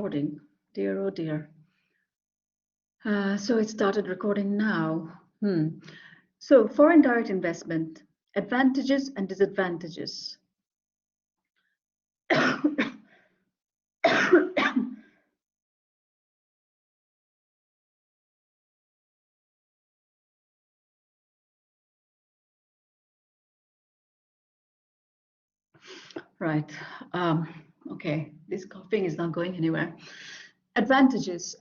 recording. Dear, oh dear. So it started recording now. So foreign direct investment, advantages and disadvantages. Right. Okay. This coughing is not going anywhere. Advantages.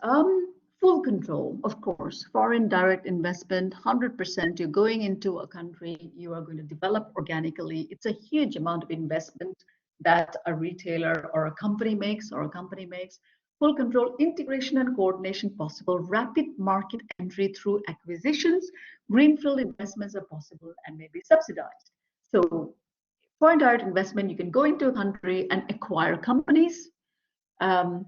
Full control, of course. Foreign direct investment, 100%. You're going into a country you are going to develop organically. It's a huge amount of investment that a retailer or a company makes Full control, integration and coordination possible. Rapid market entry through acquisitions. Greenfield investments are possible and may be subsidized. So foreign direct investment, you can go into a country and acquire companies. But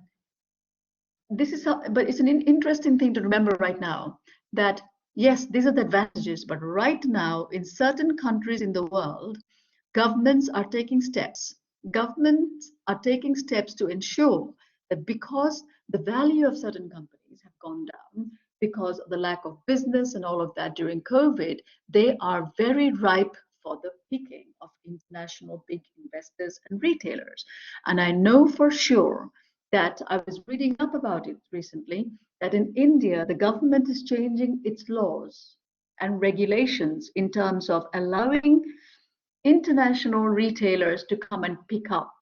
it's an interesting thing to remember right now that yes, these are the advantages, but right now in certain countries in the world, governments are taking steps. Governments are taking steps to ensure that because the value of certain companies have gone down because of the lack of business and all of that during COVID, they are very ripe for the picking of international big investors and retailers. And I know for sure that I was reading up about it recently, that in India, the government is changing its laws and regulations in terms of allowing international retailers to come and pick up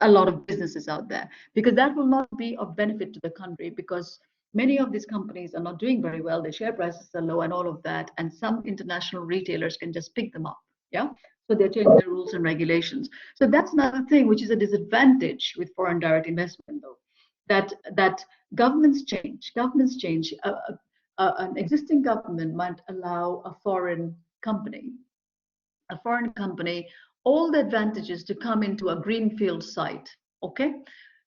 a lot of businesses out there, because that will not be of benefit to the country, because many of these companies are not doing very well, their share prices are low and all of that, and some international retailers can just pick them up. Yeah, so they're changing the rules and regulations. So that's another thing which is a disadvantage with foreign direct investment, though, that governments change. An existing government might allow a foreign company all the advantages to come into a greenfield site. Okay,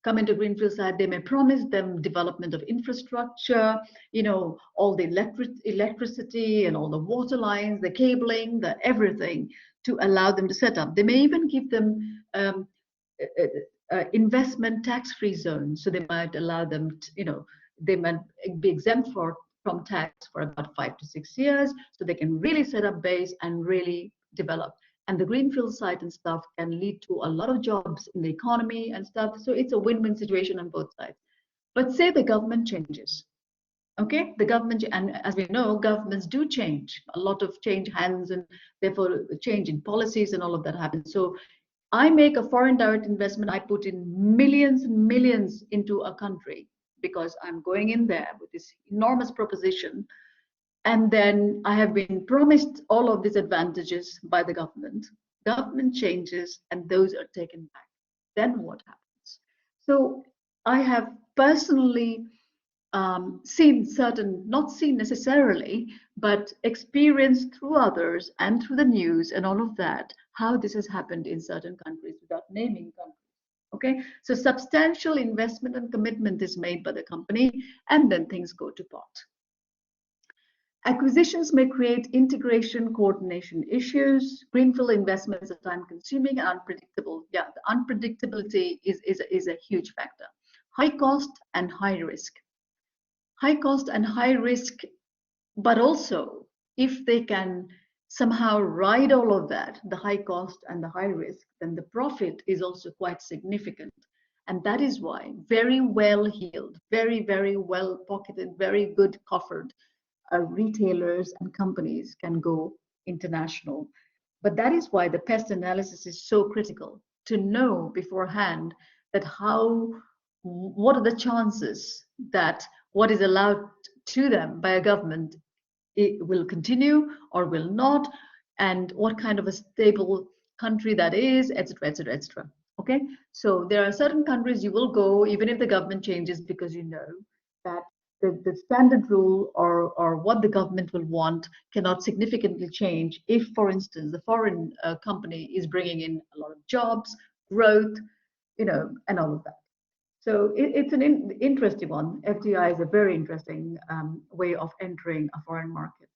come into greenfield site, they may promise them development of infrastructure, all the electricity and all the water lines, the cabling, the everything, to allow them to set up. They may even give them investment tax-free zones, so they might allow them to, they might be exempt from tax for about 5 to 6 years, so they can really set up base and really develop. And the greenfield site and stuff can lead to a lot of jobs in the economy and stuff. So it's a win-win situation on both sides. But say the government changes. Okay, the government, and as we know, governments do change. A lot of change hands, and therefore change in policies and all of that happens. So I make a foreign direct investment, I put in millions and millions into a country because I'm going in there with this enormous proposition. And then I have been promised all of these advantages by the government. Government changes and those are taken back. Then what happens? So I have personally seen certain, not seen necessarily, but experienced through others and through the news and all of that, how this has happened in certain countries without naming countries. Okay, so substantial investment and commitment is made by the company, and then things go to pot. Acquisitions may create integration coordination issues. Greenfield investments are time consuming and unpredictable. Yeah, the unpredictability is a huge factor. High cost and high risk. High cost and high risk, but also if they can somehow ride all of that, the high cost and the high risk, then the profit is also quite significant. And that is why very well heeled, very, very well pocketed, very good coffered retailers and companies can go international. But that is why the pest analysis is so critical, to know beforehand that what are the chances that what is allowed to them by a government, it will continue or will not, and what kind of a stable country that is, etc., etc., etc. Okay, so there are certain countries you will go even if the government changes, because you know that the standard rule or what the government will want cannot significantly change if, for instance, the foreign company is bringing in a lot of jobs, growth, and all of that. So it's an interesting one. FDI is a very interesting way of entering a foreign market.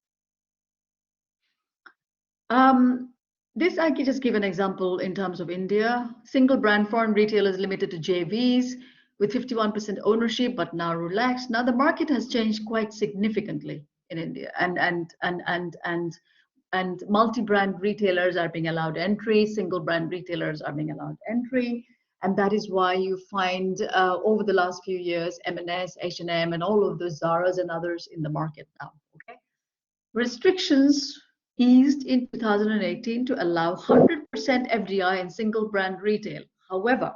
This I can just give an example in terms of India. Single brand foreign retailers limited to JVs. with 51% ownership, but now relaxed. Now the market has changed quite significantly in India, and multi-brand retailers are being allowed entry, single brand retailers are being allowed entry, and that is why you find over the last few years M&S, H&M, and all of those Zara's and others in the market now. Okay, restrictions eased in 2018 to allow 100% FDI in single brand retail. However,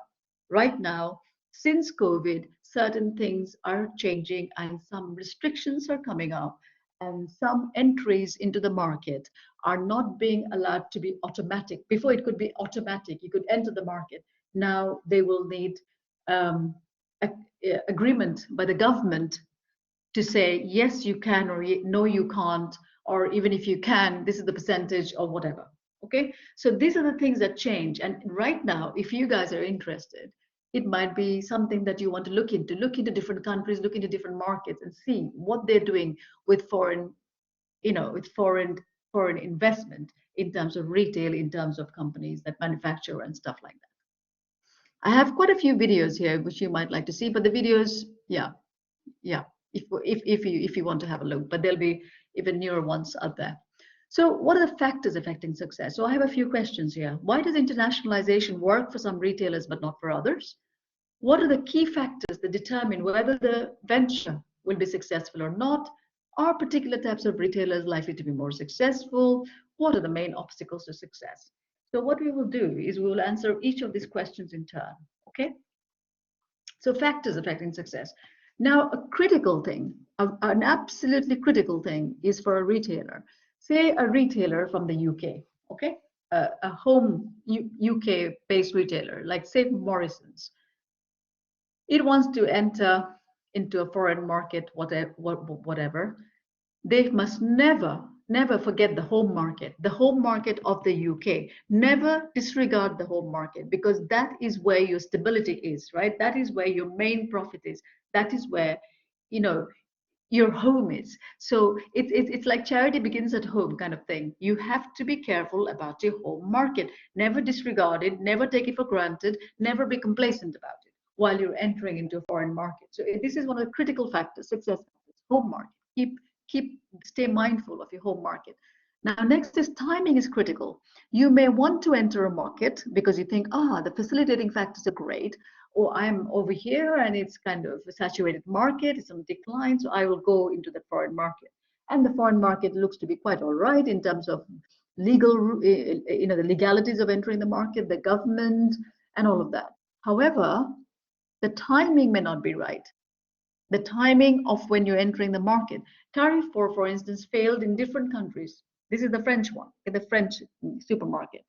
right now, since COVID, certain things are changing and some restrictions are coming up, and some entries into the market are not being allowed to be automatic. Before it could be automatic, you could enter the market. Now they will need agreement by the government to say yes you can, or no you can't, or even if you can, this is the percentage or whatever. Okay, so these are the things that change. And right now, if you guys are interested, it might be something that you want to look into different countries, look into different markets, and see what they're doing with foreign, with foreign investment in terms of retail, in terms of companies that manufacture and stuff like that. I have quite a few videos here which you might like to see, but the videos, yeah, if you want to have a look, but there'll be even newer ones out there. So what are the factors affecting success? So I have a few questions here. Why does internationalization work for some retailers but not for others? What are the key factors that determine whether the venture will be successful or not? Are particular types of retailers likely to be more successful? What are the main obstacles to success? So what we will do is we will answer each of these questions in turn, okay? So factors affecting success. Now, a critical thing, an absolutely critical thing is for a retailer, say a retailer from the UK, okay? A home UK-based retailer, like say Morrisons. It wants to enter into a foreign market, whatever. They must never forget the home market of the UK. Never disregard the home market, because that is where your stability is, right? That is where your main profit is. That is where, your home is. So it's like charity begins at home kind of thing. You have to be careful about your home market. Never disregard it, never take it for granted, never be complacent about it while you're entering into a foreign market. So this is one of the critical factors, success factors, home market. Stay mindful of your home market. Now, next is timing is critical. You may want to enter a market because you think, the facilitating factors are great, or I'm over here and it's kind of a saturated market, it's on decline, so I will go into the foreign market. And the foreign market looks to be quite all right in terms of legal, the legalities of entering the market, the government, and all of that. However, the timing may not be right. The timing of when you're entering the market. Carrefour, for instance, failed in different countries. This is the French one, the French supermarket.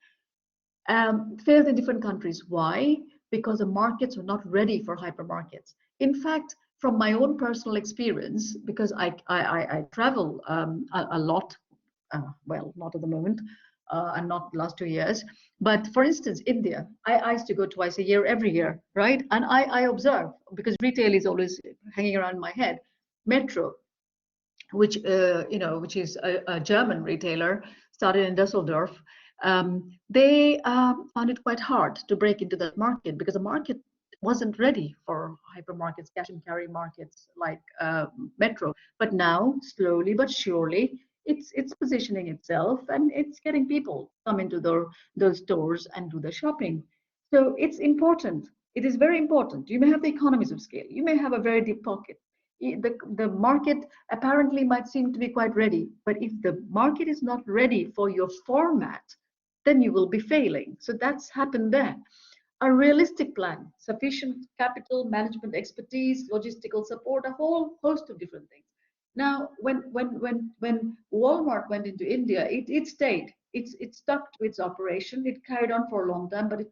Failed in different countries. Why? Because the markets were not ready for hypermarkets. In fact, from my own personal experience, because I travel a lot, well, not at the moment, and not the last 2 years, but for instance, India, I used to go twice a year, every year, right? And I observe, because retail is always hanging around my head. Metro, which is a German retailer, started in Düsseldorf. They found it quite hard to break into that market because the market wasn't ready for hypermarkets, cash and carry markets like Metro. But now, slowly but surely, it's positioning itself, and it's getting people come into those stores and do the shopping. So it's important. It is very important. You may have the economies of scale. You may have a very deep pocket. The market apparently might seem to be quite ready, but if the market is not ready for your format, then you will be failing. So that's happened there. A realistic plan, sufficient capital, management expertise, logistical support, a whole host of different things. Now, when Walmart went into India, it stayed. It stuck to its operation. It carried on for a long time, but it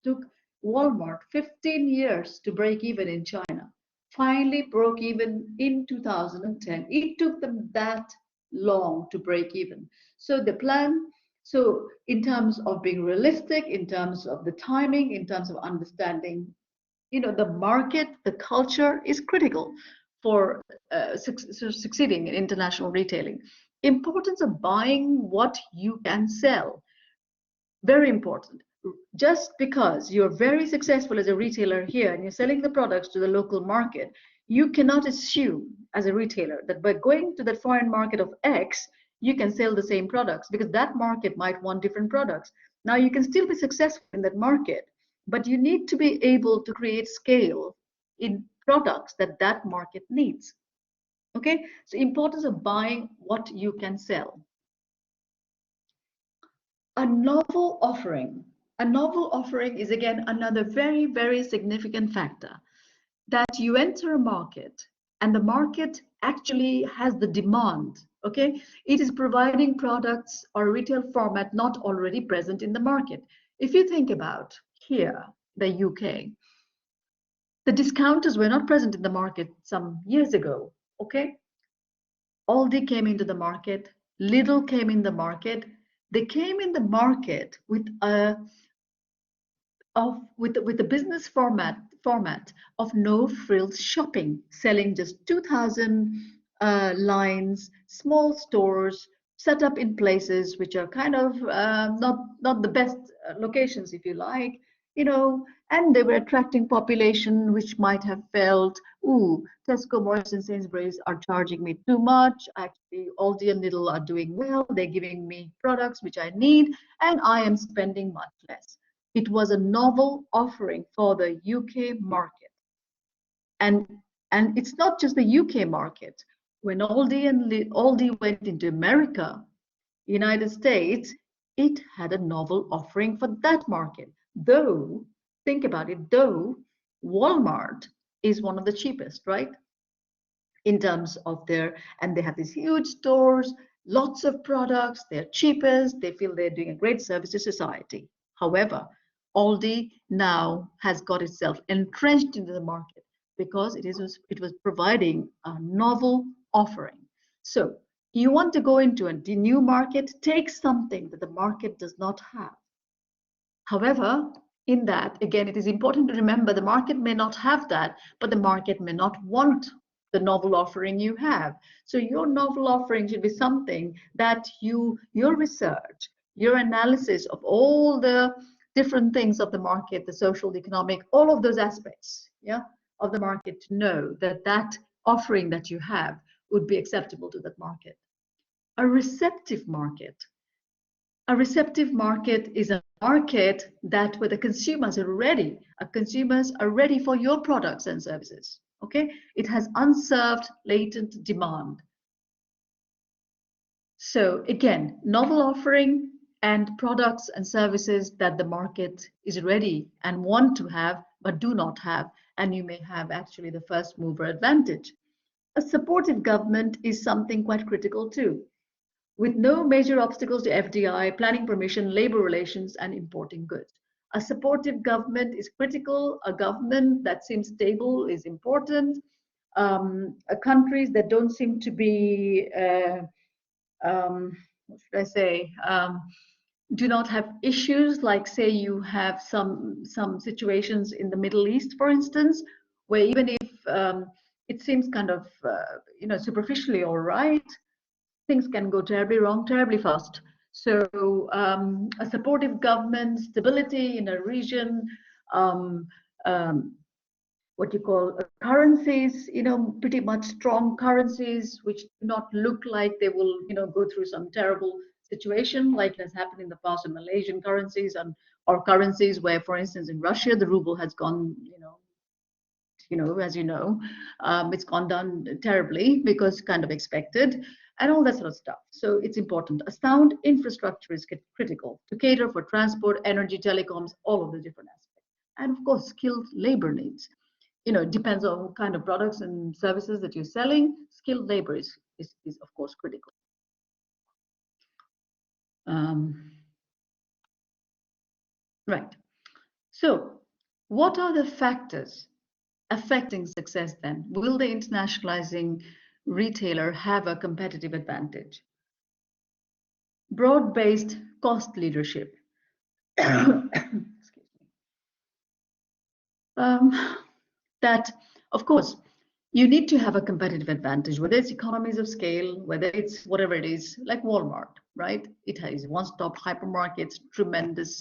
took Walmart 15 years to break even in China. Finally broke even in 2010. It took them that long to break even. So the plan, so in terms of being realistic, in terms of the timing, in terms of understanding, the market, the culture is critical for succeeding in international retailing. Importance of buying what you can sell. Very important. just because you're very successful as a retailer here and you're selling the products to the local market, you cannot assume as a retailer that by going to the foreign market of X, you can sell the same products, because that market might want different products. Now, you can still be successful in that market, but you need to be able to create scale in products that that market needs. Okay, so importance of buying what you can sell. A novel offering. A novel offering is again another very, very significant factor, that you enter a market and the market actually has the demand. Okay, it is providing products or retail format not already present in the market. If you think about here, the UK, the discounters were not present in the market some years ago. Okay, Aldi came into the market, Lidl came in the market. They came in the market with a business format of no frills shopping, selling just 2,000 lines, small stores set up in places which are kind of not the best locations, if you like, you know, and they were attracting population which might have felt, ooh, Tesco, Morrison, Sainsbury's are charging me too much. Actually, Aldi and Lidl are doing well. They're giving me products which I need, and I am spending much less. It was a novel offering for the UK market. And it's not just the UK market. When Aldi went into America, United States, it had a novel offering for that market. Though, think about it, though Walmart is one of the cheapest, right? In terms of and they have these huge stores, lots of products, they're cheapest, they feel they're doing a great service to society. However, Aldi now has got itself entrenched into the market because it was providing a novel offering. So you want to go into a new market, take something that the market does not have. However, in that, again, it is important to remember the market may not have that, but the market may not want the novel offering you have. So your novel offering should be something that your research, your analysis of all the different things of the market, the social, the economic, all of those aspects, yeah, of the market, to know that that offering that you have would be acceptable to that market. A receptive market. A receptive market is a market that where the consumers are ready. Consumers are ready for your products and services. Okay, it has unserved latent demand. So again, novel offering and products and services that the market is ready and want to have but do not have, and you may have actually the first mover advantage. A supportive government is something quite critical too, with no major obstacles to FDI, planning permission, labor relations, and importing goods. A supportive government is critical. A government that seems stable is important. Countries that don't seem to be, what should I say, do not have issues, like say you have some situations in the Middle East, for instance, where even if it seems kind of, superficially all right, things can go terribly wrong, terribly fast. So a supportive government, stability in a region, what you call currencies, pretty much strong currencies, which do not look like they will, go through some terrible situation like has happened in the past in Malaysian currencies or currencies where, for instance, in Russia, the ruble has gone, as you know, it's gone down terribly because kind of expected, and all that sort of stuff. So it's important. A sound infrastructure is critical to cater for transport, energy, telecoms, all of the different aspects. And of course, skilled labor needs. It depends on what kind of products and services that you're selling. Skilled labor is of course critical. Right. So what are the factors affecting success then? Will the internationalizing retailer have a competitive advantage? Broad-based cost leadership. Excuse me. That, of course, you need to have a competitive advantage, whether it's economies of scale, whether it's whatever it is, like Walmart, right? It has one-stop hypermarkets, tremendous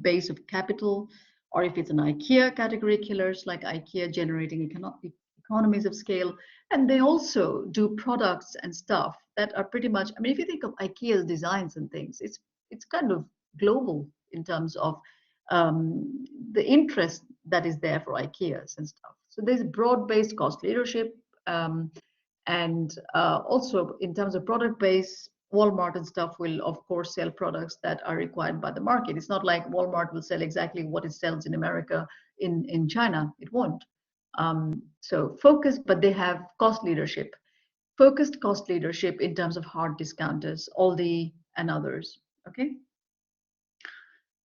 base of capital, or if it's an IKEA category killers like IKEA generating economies of scale. And they also do products and stuff that are pretty much, I mean, if you think of IKEA's designs and things, it's kind of global in terms of the interest that is there for IKEAs and stuff. So there's broad-based cost leadership, and also in terms of product base, Walmart and stuff will of course sell products that are required by the market. It's not like Walmart will sell exactly what it sells in America in China. It won't. So focused, but they have cost leadership, focused cost leadership in terms of hard discounters, Aldi and others. Okay.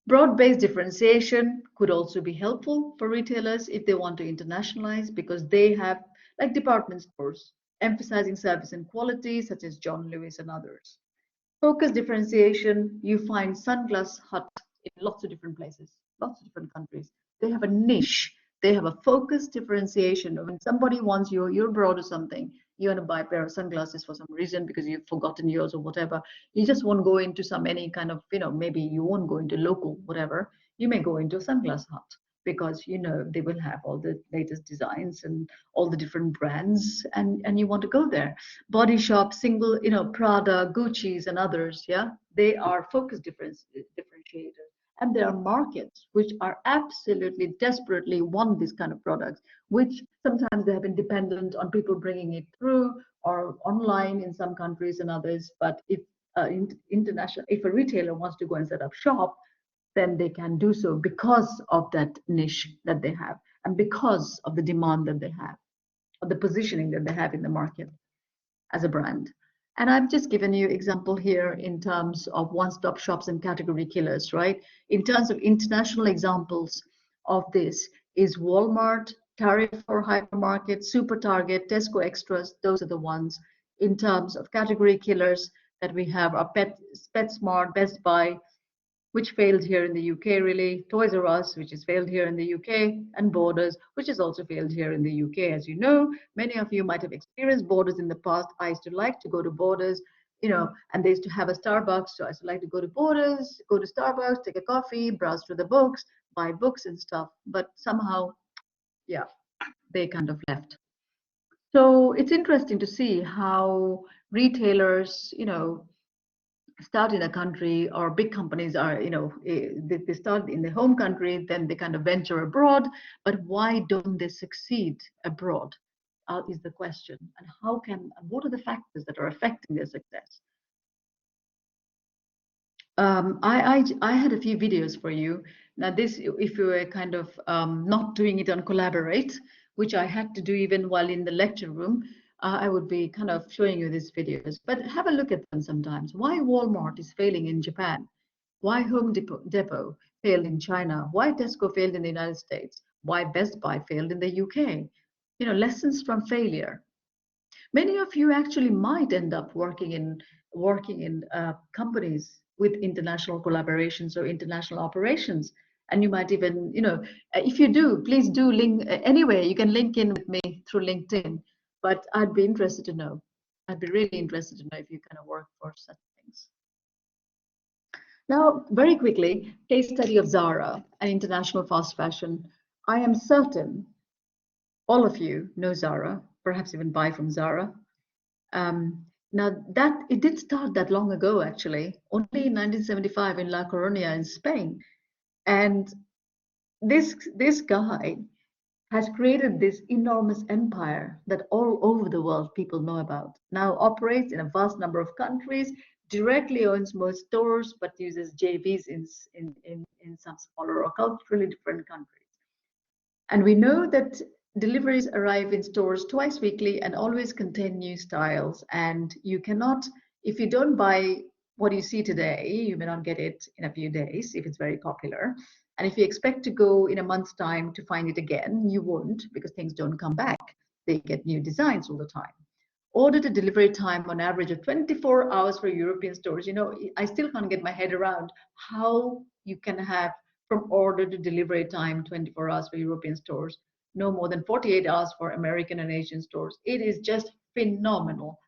Broad-based differentiation could also be helpful for retailers if they want to internationalize, because they have, like department stores, emphasizing service and quality, such as John Lewis and others. Focus differentiation, you find Sunglass Hut in lots of different places, lots of different countries. They have a niche. They have a focused differentiation. When somebody wants you're abroad or something, you want to buy a pair of sunglasses for some reason because you've forgotten yours or whatever, you just won't go into any kind of, maybe you won't go into local, whatever. You may go into a Sunglass Hut because they will have all the latest designs and all the different brands, and you want to go there. Body Shop, single, Prada, Gucci's and others, yeah, they are focused differentiators. And there are markets which are absolutely desperately want this kind of products, which sometimes they have been dependent on people bringing it through or online in some countries and others. But if if a retailer wants to go and set up shop, then they can do so because of that niche that they have and because of the demand that they have or the positioning that they have in the market as a brand. And I've just given you example here in terms of one-stop shops and category killers, right? In terms of international examples of this is Walmart, Carrefour hypermarket, Super Target, Tesco Extras. Those are the ones. In terms of category killers that we have are PetSmart, Best Buy, which failed here in the UK, really, Toys R Us, which has failed here in the UK, and Borders, which has also failed here in the UK. As you know, many of you might have experienced Borders in the past. I used to like to go to Borders, and they used to have a Starbucks, so I used to like to go to Borders, go to Starbucks, take a coffee, browse through the books, buy books and stuff. But somehow, yeah, they kind of left. So it's interesting to see how retailers, start in a country, or big companies are, they start in their home country, then they kind of venture abroad. But why don't they succeed abroad is the question. And what are the factors that are affecting their success? I had a few videos for you. Now this, if you were kind of not doing it on Collaborate, which I had to do even while in the lecture room, I would be kind of showing you these videos, but have a look at them sometimes. Why Walmart is failing in Japan? Why Home Depot failed in China? Why Tesco failed in the United States? Why Best Buy failed in the UK? Lessons from failure. Many of you actually might end up working in companies with international collaborations or international operations. And you might even, if you do, please do link. Anyway, you can link in with me through LinkedIn. But I'd be interested to know. I'd be really interested to know if you kind of work for such things. Now, very quickly, case study of Zara, an international fast fashion. I am certain all of you know Zara, perhaps even buy from Zara. Now that it didn't start that long ago, actually, only in 1975 in La Coruña in Spain. And this guy has created this enormous empire that all over the world people know about. Now operates in a vast number of countries, directly owns most stores, but uses JVs in some smaller or culturally different countries. And we know that deliveries arrive in stores twice weekly and always contain new styles. And you cannot, if you don't buy what you see today, you may not get it in a few days if it's very popular. And if you expect to go in a month's time to find it again, you won't, because things don't come back. They get new designs all the time. Order to delivery time on average of 24 hours for European stores. I still can't get my head around how you can have from order to delivery time 24 hours for European stores. no more than 48 hours for American and Asian stores. It is just phenomenal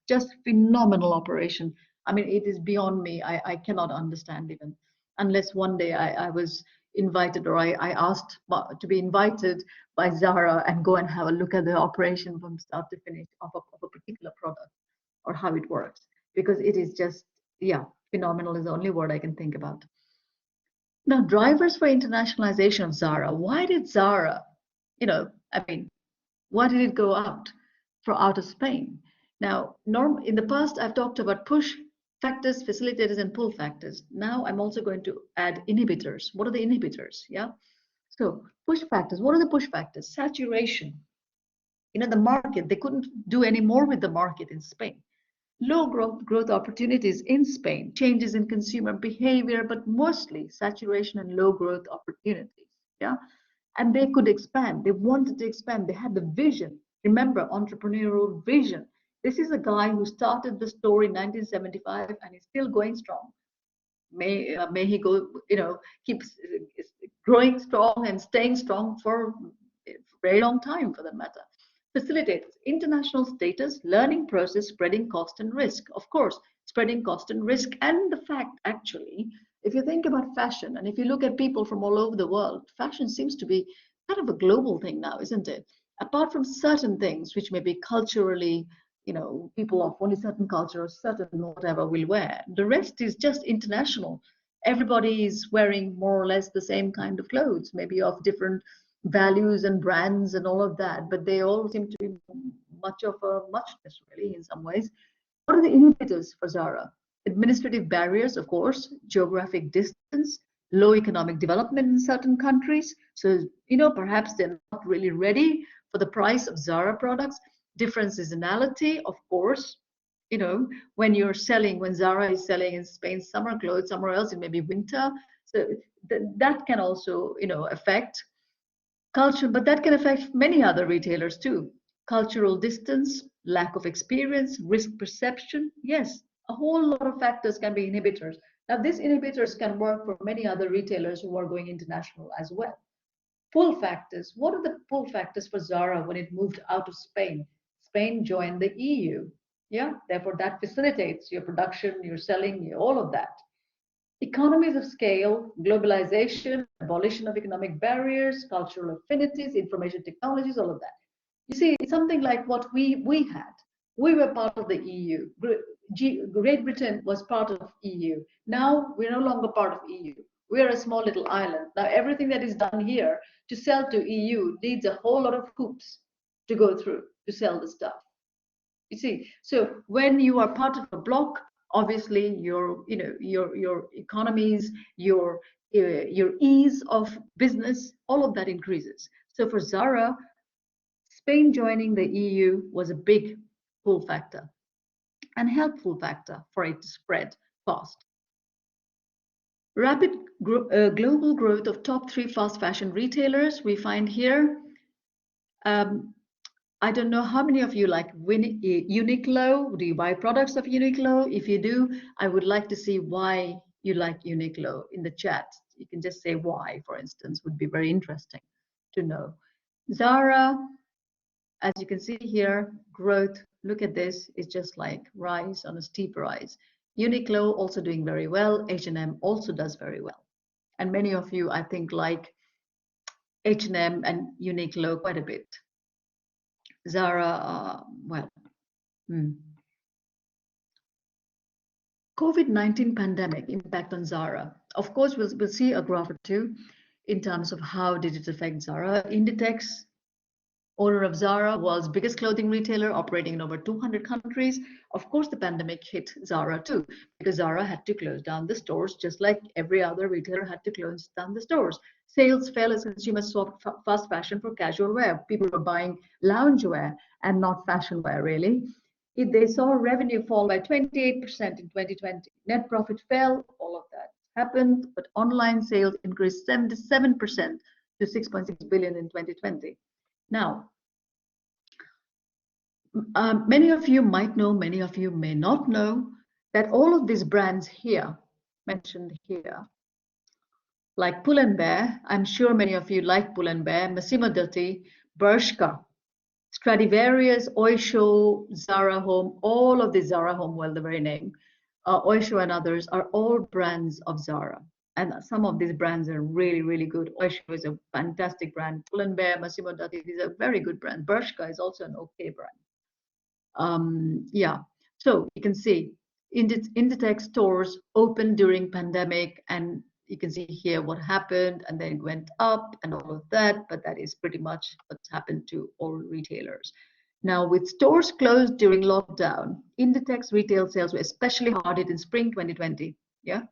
operation. I mean, it is beyond me. I cannot understand even, unless one day I was invited, or I asked to be invited by Zara and go and have a look at the operation from start to finish of a particular product, or how it works, because it is just, yeah, phenomenal is the only word I can think about. Now, drivers for internationalization of Zara. Why did Zara, I mean, why did it go out of Spain? Now, in the past, I've talked about push factors, facilitators, and pull factors. Now, I'm also going to add inhibitors. What are the inhibitors? Yeah. So, push factors. What are the push factors? Saturation. The market, they couldn't do any more with the market in Spain. Low growth opportunities in Spain, changes in consumer behavior, but mostly saturation and low growth opportunities. Yeah. And they could expand. They wanted to expand. They had the vision. Remember, entrepreneurial vision. This is a guy who started the store in 1975 and is still going strong. May he go, keeps growing strong and staying strong for a very long time, for that matter. Facilitators, international status, learning process, spreading cost and risk. Of course, spreading cost and risk, and the fact, actually, if you think about fashion, and if you look at people from all over the world, fashion seems to be kind of a global thing now, isn't it? Apart from certain things which may be culturally, people of only certain culture or certain whatever will wear, the rest is just international. Everybody is wearing more or less the same kind of clothes, maybe of different values and brands and all of that, but they all seem to be much of a muchness, really, in some ways. What are the inhibitors for Zara? Administrative barriers, of course, geographic distance, low economic development in certain countries. So, perhaps they're not really ready for the price of Zara products. Different seasonality, of course. When Zara is selling in Spain summer clothes, somewhere else it may be winter. So that can also, affect culture, but that can affect many other retailers too. Cultural distance, lack of experience, risk perception. Yes, a whole lot of factors can be inhibitors. Now, these inhibitors can work for many other retailers who are going international as well. Pull factors. What are the pull factors for Zara when it moved out of Spain? Spain joined the EU. Yeah, therefore that facilitates your production, your selling, all of that. Economies of scale, globalization, abolition of economic barriers, cultural affinities, information technologies, all of that. You see, it's something like what we had. We were part of the EU. Great Britain was part of EU. Now we're no longer part of EU. We're a small little island. Now everything that is done here to sell to EU needs a whole lot of hoops to go through to sell the stuff. You see, so when you are part of a bloc, obviously your economies, your ease of business, all of that increases. So for Zara, Spain joining the EU was a big pull factor and helpful factor for it to spread fast. Rapid global growth of top 3 fast fashion retailers we find here. I don't know how many of you like Uniqlo. Do you buy products of Uniqlo? If you do, I would like to see why you like Uniqlo in the chat. You can just say why, for instance, would be very interesting to know. Zara, as you can see here, growth, look at this, it's just like rise on a steep rise. Uniqlo also doing very well. H&M also does very well. And many of you, I think, like H&M and Uniqlo quite a bit. Zara, COVID-19 pandemic impact on Zara. Of course, we'll see a graph or two in terms of how did it affect Zara. Inditex, owner of Zara, world's biggest clothing retailer operating in over 200 countries. Of course, the pandemic hit Zara too, because Zara had to close down the stores, just like every other retailer had to close down the stores. Sales fell as consumers swapped fast fashion for casual wear. People were buying loungewear and not fashion wear, really. They saw revenue fall by 28% in 2020. Net profit fell, all of that happened, but online sales increased 77% to 6.6 billion in 2020. Now, many of you might know, many of you may not know, that all of these brands here, mentioned here, like Pull & Bear, I'm sure many of you like Pull & Bear, Massimo Dutti, Bershka, Stradivarius, Oysho, Zara Home, all of the Zara Home, well, the very name, Oysho and others are all brands of Zara. And some of these brands are really, really good. Oysho is a fantastic brand. Pull&Bear, Massimo Dutti, these are very good brands. Bershka is also an okay brand. Yeah, so you can see Inditex stores opened during pandemic, and you can see here what happened, and then it went up and all of that, but that is pretty much what's happened to all retailers. Now, with stores closed during lockdown, Inditex retail sales were especially hard hit in spring 2020. Yeah,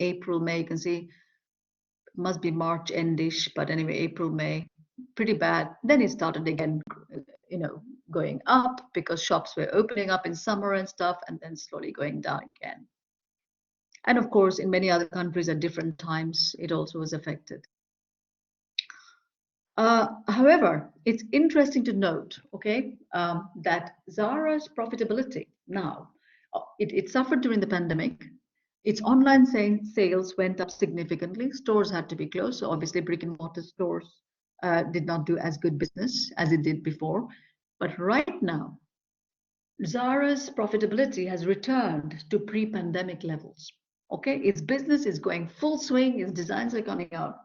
April, May, you can see, must be March endish, but anyway, April, May, pretty bad. Then it started again, going up because shops were opening up in summer and stuff, and then slowly going down again. And of course, in many other countries at different times, it also was affected. However, it's interesting to note, okay, that Zara's profitability now, it suffered during the pandemic. Its online sales went up significantly. Stores had to be closed. So obviously brick and mortar stores did not do as good business as it did before. But right now, Zara's profitability has returned to pre-pandemic levels. Okay, its business is going full swing. Its designs are coming out,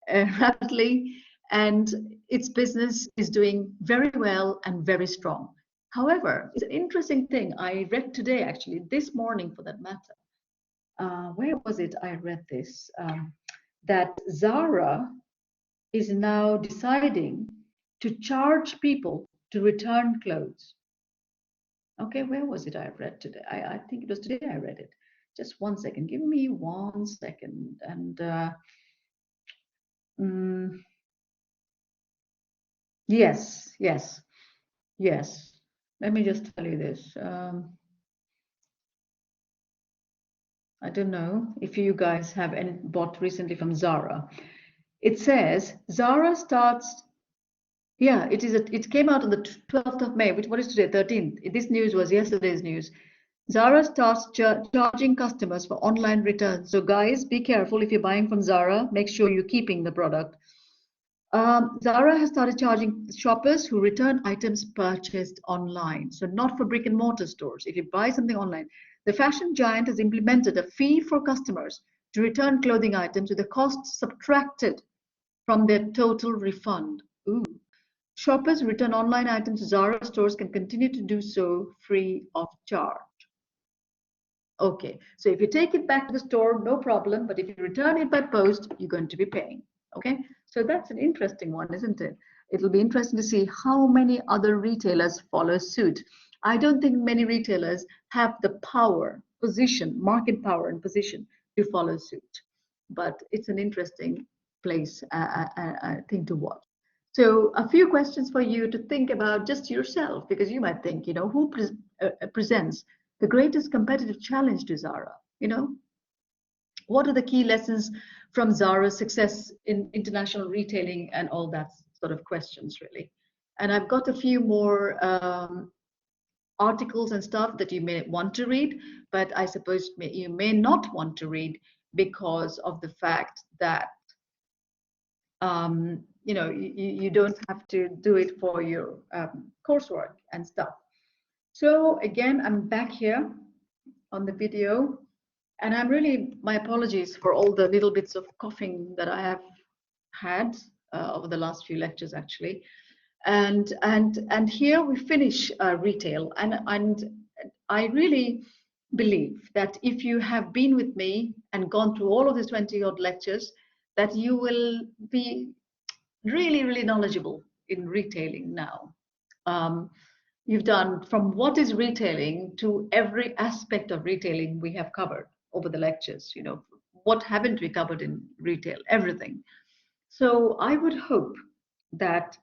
rapidly, and its business is doing very well and very strong. However, it's an interesting thing I read today, actually, this morning for that matter. Where was it? I read this, that Zara is now deciding to charge people to return clothes. Okay, where was it I read today? I think it was today I read it. Just 1 second. Give me 1 second. And yes. Let me just tell you this. I don't know if you guys have bought recently from Zara. It says Zara starts. Yeah, it came out on the 12th of May. What is today? 13th. This news was yesterday's news. Zara starts charging customers for online returns. So guys, be careful if you're buying from Zara. Make sure you're keeping the product. Zara has started charging shoppers who return items purchased online. So not for brick and mortar stores. If you buy something online, the fashion giant has implemented a fee for customers to return clothing items with the cost subtracted from their total refund. Ooh. Shoppers who return online items to Zara stores can continue to do so free of charge. Okay, so if you take it back to the store, no problem. But if you return it by post, you're going to be paying. Okay, so that's an interesting one, isn't it? It'll be interesting to see how many other retailers follow suit. I don't think many retailers have the power, position, market power and position to follow suit. But it's an interesting place, thing to watch. So a few questions for you to think about just yourself, because you might think, who presents the greatest competitive challenge to Zara? What are the key lessons from Zara's success in international retailing and all that sort of questions, really? And I've got a few more articles and stuff that you may want to read, but I suppose you may not want to read because of the fact that you don't have to do it for your coursework and stuff. So again, I'm back here on the video, and my apologies for all the little bits of coughing that I have had over the last few lectures, actually. And here we finish retail, and I really believe that if you have been with me and gone through all of these 20-odd lectures, that you will be really, really knowledgeable in retailing now. You've done from what is retailing to every aspect of retailing we have covered over the lectures. What haven't we covered in retail? Everything. So I would hope that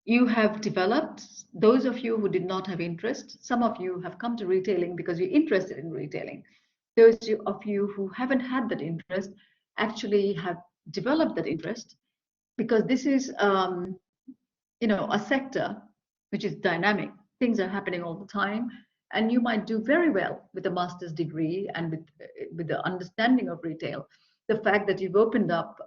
you have developed, those of you who did not have interest, some of you have come to retailing because you're interested in retailing. Those of you who haven't had that interest actually have developed that interest, because this is a sector which is dynamic. Things are happening all the time, and you might do very well with a master's degree and with the understanding of retail. The fact that you've opened up,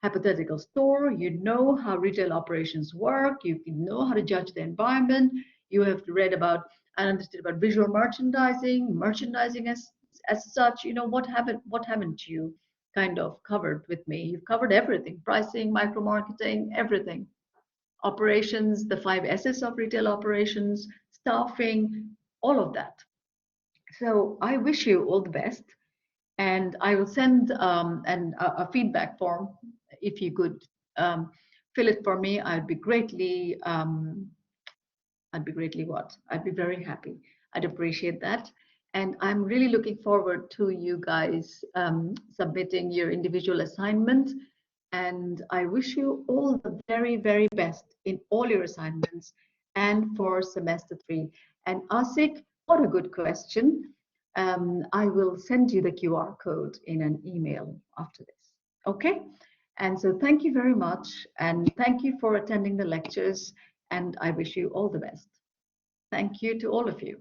hypothetical store, you know how retail operations work, you know how to judge the environment, you have read about and understood about visual merchandising as such. You know, what haven't you kind of covered with me? You've covered everything: pricing, micro marketing, everything. Operations, the 5 S's of retail operations, staffing, all of that. So I wish you all the best, and I will send a feedback form. If you could fill it for me, I'd be greatly what? I'd be very happy. I'd appreciate that. And I'm really looking forward to you guys submitting your individual assignment. And I wish you all the very, very best in all your assignments and for semester 3. And Asik, what a good question. I will send you the QR code in an email after this. Okay? And so thank you very much. And thank you for attending the lectures. And I wish you all the best. Thank you to all of you.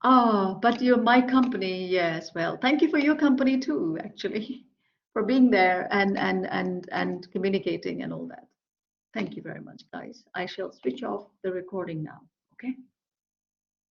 Oh, but you're my company, yes. Well, thank you for your company too, actually, for being there and communicating and all that. Thank you very much, guys. I shall switch off the recording now. Okay.